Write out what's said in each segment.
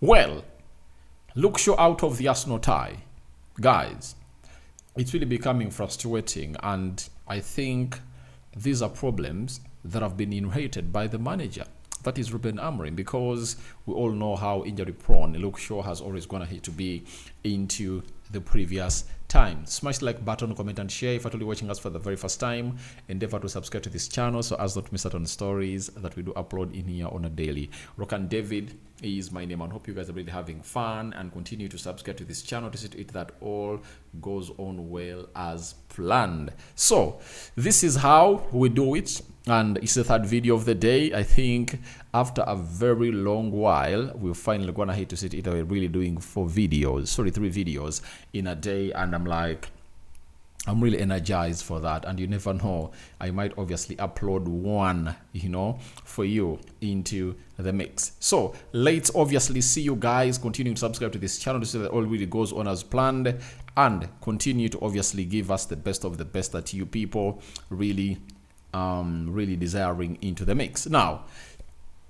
Well, Luke Shaw out of the Arsenal tie. Guys, it's really becoming frustrating, and I think these are problems that have been inherited by the manager. That is Ruben Amorim, because we all know how injury prone Luke Shaw has always gone ahead to be into the previous time. Smash the like button, comment and share. If you're only watching us for the very first time, endeavor to subscribe to this channel so as not to miss out on stories that we do upload in here on a daily. Rokan David is my name, and hope you guys are really having fun, and continue to subscribe to this channel to see to it that all goes on well as planned. So this is how we do it, and it's the third video of the day. I think after a very long while we've finally gone ahead to see it. We're really doing 3 videos in a day, and I'm really energized for that. And you never know, I might obviously upload one, for you into the mix. So let's obviously see you guys continue to subscribe to this channel to see that all really goes on as planned, and continue to obviously give us the best of the best that you people really desiring into the mix. Now,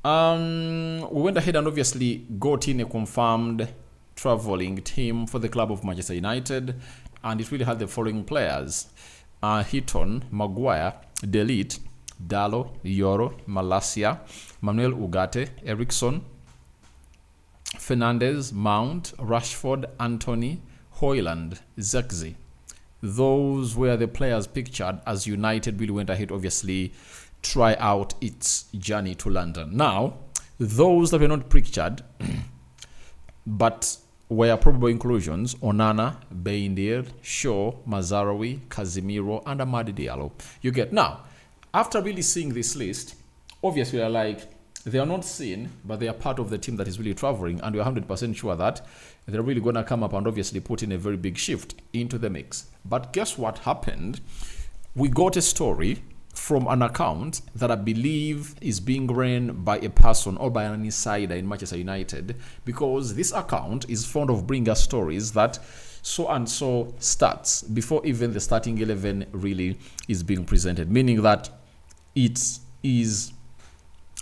we went ahead and obviously got in a confirmed traveling team for the club of Manchester United, and it really had the following players: Heaton, Maguire, Delete, Dalot, Yoro, Malacia, Manuel Ugarte, Eriksson, Fernandes, Mount, Rashford, Anthony, Højlund, Zirkzee. Those were the players pictured as United really went ahead, obviously, try out its journey to London. Now, those that were not pictured, but were probable inclusions: Onana, Beindir, Shaw, Mazarawi, Casemiro, and Amad Diallo. You get. Now, after really seeing this list, obviously you're like, they are not seen, but they are part of the team that is really traveling, and we're 100% sure that they're really going to come up and obviously put in a very big shift into the mix. But guess what happened? We got a story from an account that I believe is being ran by a person or by an insider in Manchester United, because this account is fond of bringing us stories that so and so starts before even the starting 11 really is being presented, meaning that it is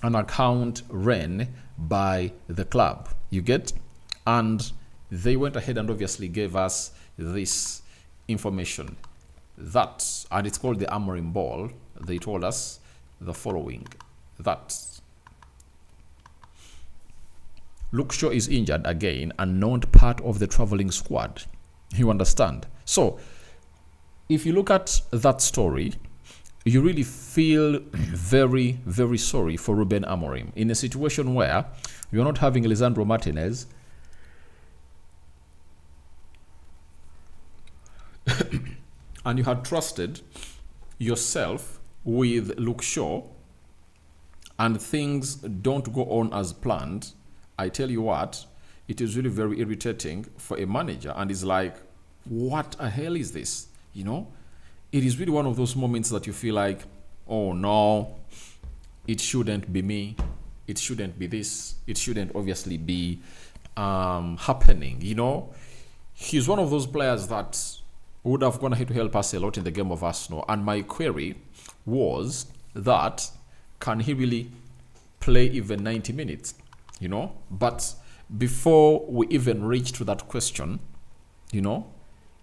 an account ran by the club. You get? And they went ahead and obviously gave us this information. And it's called the Amorim Ball. They told us the following: that Luke Shaw is injured again and not part of the traveling squad. You understand? So if you look at that story, you really feel very, very sorry for Ruben Amorim in a situation where you're not having Lisandro Martinez and you had trusted yourself with Luke Shaw, and things don't go on as planned. I tell you what, it is really very irritating for a manager, and it's like, what the hell is this? It is really one of those moments that you feel like, oh no, it shouldn't be me, it shouldn't be this, it shouldn't obviously be happening. He's one of those players that would have gone ahead to help us a lot in the game of Arsenal, and my query was that, can he really play even 90 minutes? But before we even reach to that question,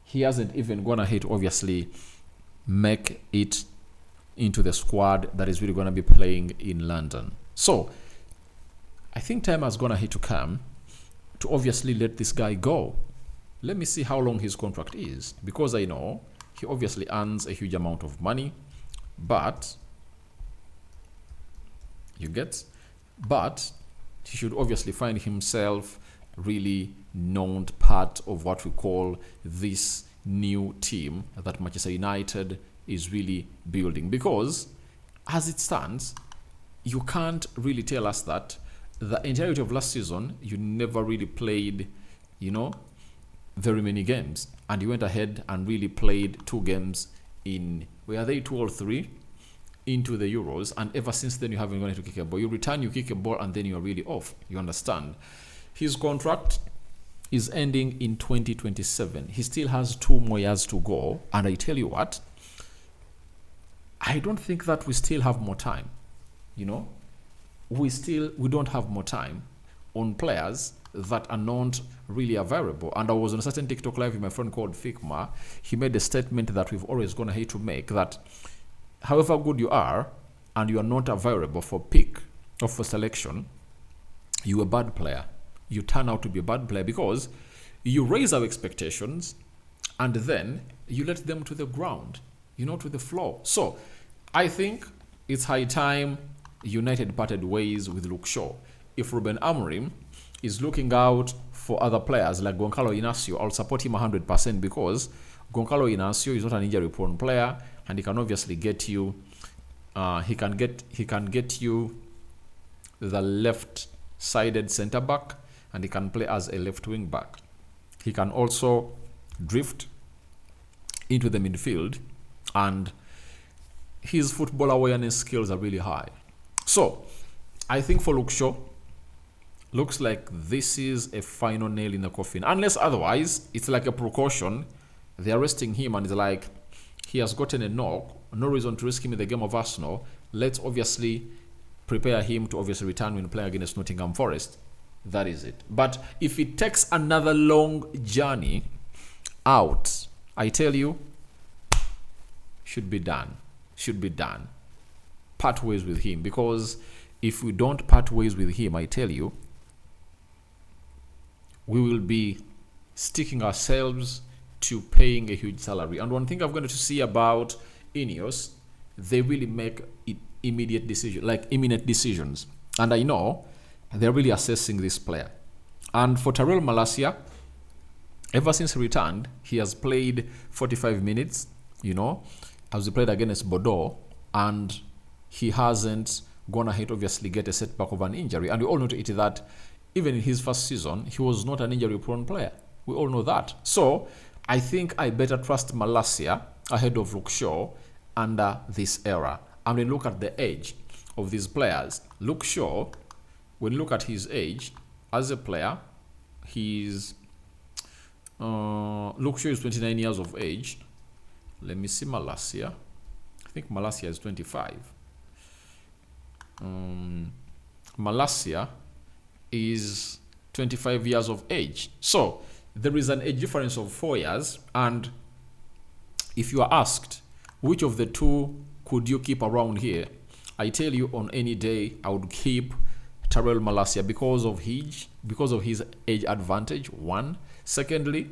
he hasn't even gone ahead to obviously make it into the squad that is really going to be playing in London. So I think time has gone ahead to come to obviously let this guy go. Let me see how long his contract is, because I know he obviously earns a huge amount of money, but he should obviously find himself really not part of what we call this new team that Manchester United is really building. Because as it stands, you can't really tell us that the entirety of last season you never really played, very many games, and you went ahead and really played 2 games in, were they 2 or 3, into the Euros, and ever since then you haven't gone to kick a ball. You return, you kick a ball, and then you're really off. You understand? His contract is ending in 2027. He still has 2 more years to go, and I tell you what, I don't think that we still have more time. We don't have more time on players that are not really available. And I was on a certain TikTok live with my friend called Figma. He made a statement that we've always gonna hate to make, that however good you are and you are not available for pick or for selection, you're a bad player. You turn out to be a bad player because you raise our expectations and then you let them to the ground, to the floor. So I think it's high time United parted ways with Luke Shaw. If Ruben Amorim is looking out for other players like Goncalo Inacio, I'll support him 100% because Goncalo Inacio is not an injury-prone player, and he can obviously get you. He can get you the left-sided centre back, and he can play as a left wing back. He can also drift into the midfield, and his football awareness skills are really high. So I think for Luke Shaw, looks like this is a final nail in the coffin. Unless otherwise, it's like a precaution. They're resting him and it's like he has gotten a knock. No reason to risk him in the game of Arsenal. Let's obviously prepare him to obviously return when playing against Nottingham Forest. That is it. But if it takes another long journey out, I tell you, should be done. Should be done. Part ways with him, because if we don't part ways with him, I tell you, we will be sticking ourselves to paying a huge salary. And one thing I've got to see about Ineos, they really make imminent decisions. And I know they're really assessing this player. And for Tyrell Malacia, ever since he returned, he has played 45 minutes, as he played against Bordeaux, and he hasn't gone ahead, obviously, get a setback of an injury. And we all know to it that even in his first season, he was not an injury-prone player. We all know that. So I think I better trust Malacia ahead of Luke Shaw under this era. And when you look at the age of these players, Luke Shaw, when you look at his age as a player, Luke Shaw is 29 years of age. Let me see Malacia. I think Malacia is 25. Malacia is 25 years of age. So there is an age difference of 4 years. And if you are asked which of the two could you keep around here, I tell you on any day I would keep Tyrell Malacia because of his age advantage. One. Secondly,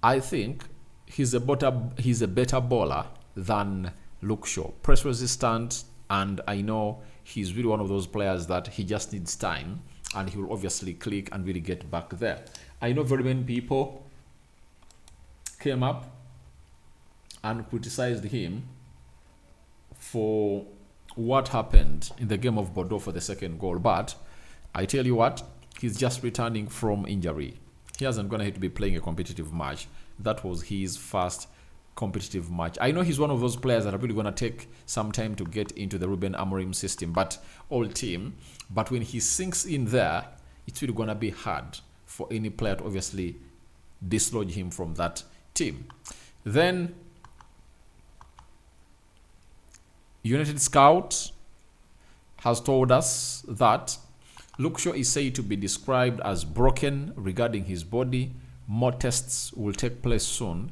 I think he's a better bowler than Luke Shaw. Press resistant, and I know he's really one of those players that he just needs time, and he will obviously click and really get back there. I know very many people came up and criticized him for what happened in the game of Bordeaux for the second goal, but I tell you what, he's just returning from injury. He hasn't gone ahead to be playing a competitive match. That was his first competitive match. I know he's one of those players that are really going to take some time to get into the Ruben Amorim system, but all team. But when he sinks in there, it's really going to be hard for any player to obviously dislodge him from that team. Then United Scout has told us that Luke Shaw is said to be described as broken regarding his body. More tests will take place soon,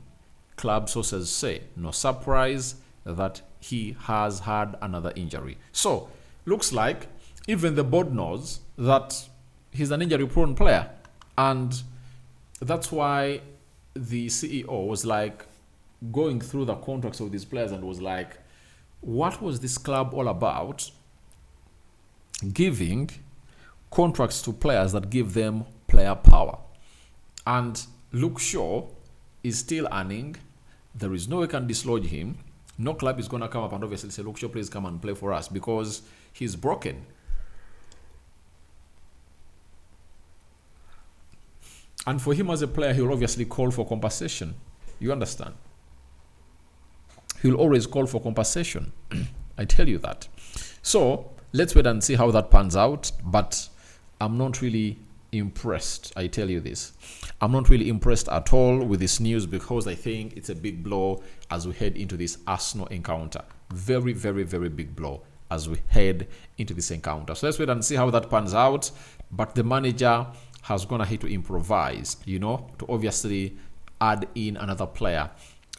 club sources say. No surprise that he has had another injury. So, looks like even the board knows that he's an injury-prone player. And that's why the CEO was like going through the contracts of these players and was like, what was this club all about? Giving contracts to players that give them player power. And Luke Shaw is still earning. There is no way can dislodge him. No club is going to come up and obviously say, Luke Shaw, please come and play for us, because he's broken. And for him as a player, he'll obviously call for compensation. You understand? He'll always call for compensation. I tell you that. So let's wait and see how that pans out. But I'm not really impressed. I tell you this. I'm not really impressed at all with this news, because I think it's a big blow as we head into this Arsenal encounter. Very, very, very big blow as we head into this encounter. So let's wait and see how that pans out. but the manager has gone ahead to improvise, to obviously add in another player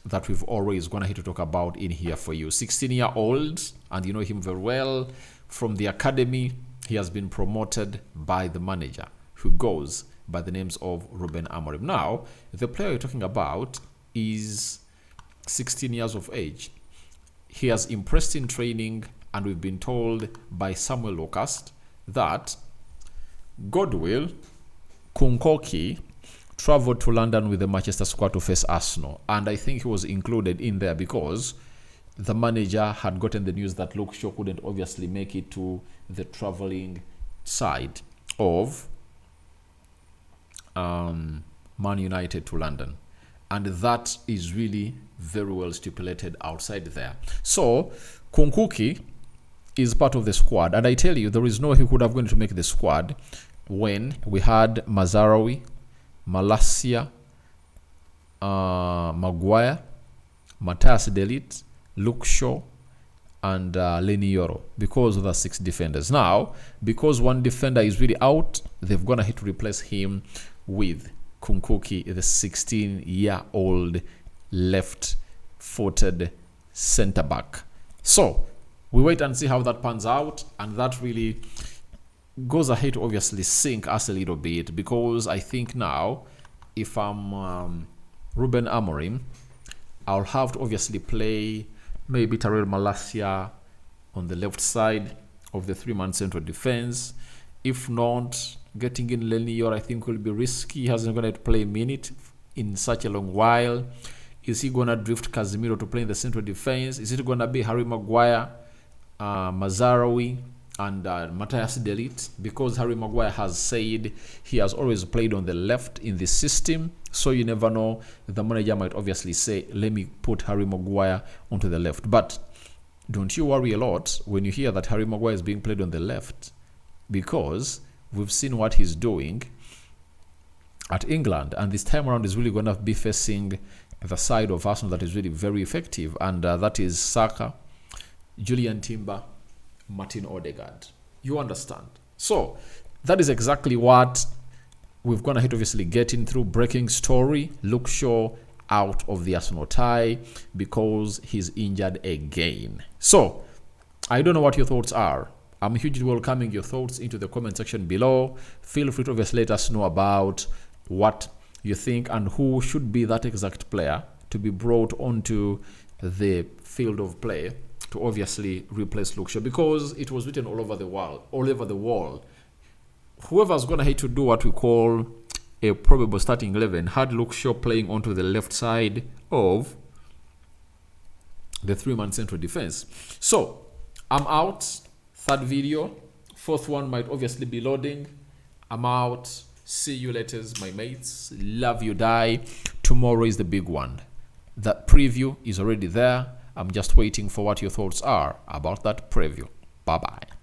that we've always gone ahead to talk about in here for you. 16-year-old, and you know him very well from the academy. He has been promoted by the manager, who goes by the names of Ruben Amorim. Now, the player you're talking about is 16 years of age. He has impressed in training, and we've been told by Samuel Locust that Godwill Kunkoki traveled to London with the Manchester squad to face Arsenal, and I think he was included in there because the manager had gotten the news that Luke Shaw couldn't obviously make it to the traveling side of Man United to London, and that is really very well stipulated outside there. So Kunkuki is part of the squad, and I tell you, there is no way he could have gone to make the squad when we had Mazarawi, Malacia, Maguire, Matthias De Ligt, Luke Shaw, and Leny Yoro, because of the 6 defenders. Now, because one defender is really out, they've gone ahead to replace him with Kunkuki, the 16-year-old left-footed centre-back. So, we wait and see how that pans out, and that really goes ahead to obviously sink us a little bit, because I think now, if I'm Ruben Amorim, I'll have to obviously play maybe Tyrell Malacia on the left side of the 3-man central defense. If not, getting in Leny Yoro I think will be risky. He hasn't going to play a minute in such a long while. Is he going to drift Casemiro to play in the central defense? Is it going to be Harry Maguire, Mazarawi, and Matthias De Ligt? Because Harry Maguire has said he has always played on the left in the system, so you never know. The manager might obviously say, let me put Harry Maguire onto the left. But don't you worry a lot when you hear that Harry Maguire is being played on the left, because we've seen what he's doing at England, and this time around is really going to be facing the side of Arsenal that is really very effective, and that is Saka, Julian Timber, Martin Odegaard. You understand? So that is exactly what we've gone ahead obviously getting through. Breaking story: Luke Shaw out of the Arsenal tie because he's injured again. So I don't know what your thoughts are. I'm hugely welcoming your thoughts into the comment section below. Feel free to obviously let us know about what you think and who should be that exact player to be brought onto the field of play to obviously replace Luke Shaw, because it was written all over the wall. Whoever's going to have to do what we call a probable starting 11 had Luke Shaw playing onto the left side of the 3-man central defense. So I'm out. 3rd video. 4th one might obviously be loading. I'm out. See you later, my mates. Love you, die. Tomorrow is the big one. That preview is already there. I'm just waiting for what your thoughts are about that preview. Bye-bye.